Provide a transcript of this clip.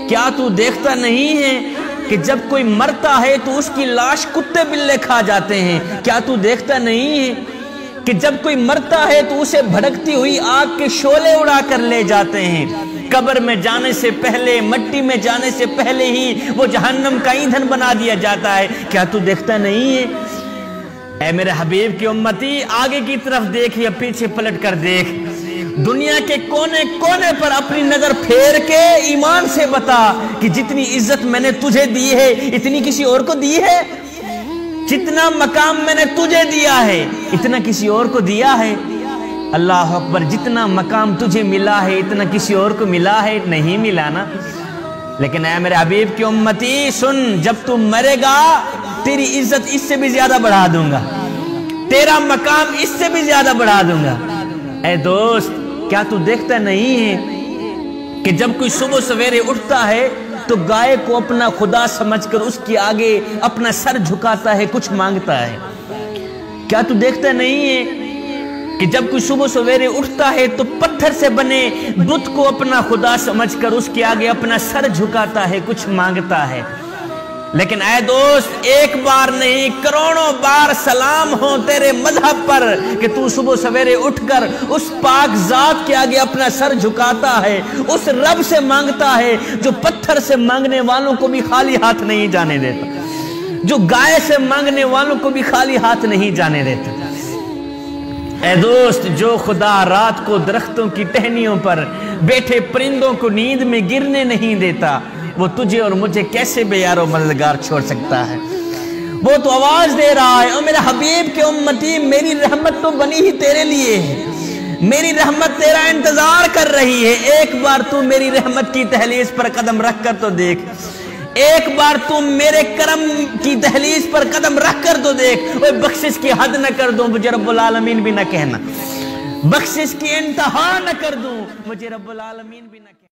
کیا تو دیکھتا نہیں ہے کہ جب کوئی مرتا ہے تو اس کی لاش کتے بلے کھا جاتے ہیں؟ کیا تو دیکھتا نہیں ہے کہ جب کوئی مرتا ہے تو اسے بھڑکتی ہوئی آگ کے شعلے اڑا کر لے جاتے ہیں؟ قبر میں جانے سے پہلے، مٹی میں جانے سے پہلے ہی وہ جہنم کا ایندھن بنا دیا جاتا ہے۔ کیا تو دیکھتا نہیں ہے؟ اے میرے حبیب کی امتی، آگے کی طرف دیکھ یا پیچھے پلٹ کر دیکھ، دنیا کے کونے کونے پر اپنی نظر پھیر کے ایمان سے بتا کہ جتنی عزت میں نے تجھے دی ہے اتنی کسی اور کو دی ہے؟ جتنا مقام میں نے تجھے دیا ہے اتنا کسی اور کو دیا ہے؟ اللہ اکبر، جتنا مقام تجھے ملا ہے اتنا کسی اور کو ملا ہے؟ نہیں ملا نا۔ لیکن اے میرے حبیب کی امتی سن، جب تو مرے گا تیری عزت اس سے بھی زیادہ بڑھا دوں گا، تیرا مقام اس سے بھی زیادہ بڑھا دوں گا۔ اے دوست، کیا تو دیکھتا نہیں ہے کہ جب کوئی صبح سویرے اٹھتا ہے تو گائے کو اپنا خدا سمجھ کر اس کی آگے اپنا سر جھکاتا ہے، کچھ مانگتا ہے؟ کیا تو دیکھتا نہیں ہے کہ جب کوئی صبح سویرے اٹھتا ہے تو پتھر سے بنے بت کو اپنا خدا سمجھ کر اس کے آگے اپنا سر جھکاتا ہے، کچھ مانگتا ہے؟ لیکن اے دوست، ایک بار نہیں کروڑوں بار سلام ہو تیرے مذہب پر کہ تو صبح سویرے اٹھ کر اس پاک ذات کے آگے اپنا سر جھکاتا ہے، اس رب سے مانگتا ہے جو پتھر سے مانگنے والوں کو بھی خالی ہاتھ نہیں جانے دیتا، جو گائے سے مانگنے والوں کو بھی خالی ہاتھ نہیں جانے دیتا۔ اے دوست، جو خدا رات کو درختوں کی ٹہنیوں پر بیٹھے پرندوں کو نیند میں گرنے نہیں دیتا، وہ تجھے اور مجھے کیسے بے یار و مددگار چھوڑ سکتا ہے؟ وہ تو آواز دے رہا ہے، او میرے حبیب کے امتی، میری رحمت تو بنی ہی تیرے لیے ہے، میری رحمت تیرا انتظار کر رہی ہے، ایک بار تو میری رحمت کی دہلیز پر قدم رکھ کر تو دیکھ، ایک بار تو میرے کرم کی دہلیز پر قدم رکھ کر تو دیکھ۔ وہ بخشش کی حد نہ کر دوں مجھے رب العالمین بھی نہ کہنا، بخشش کی انتہا نہ کر دوں مجھے رب العالمین بھی نہ کہنا۔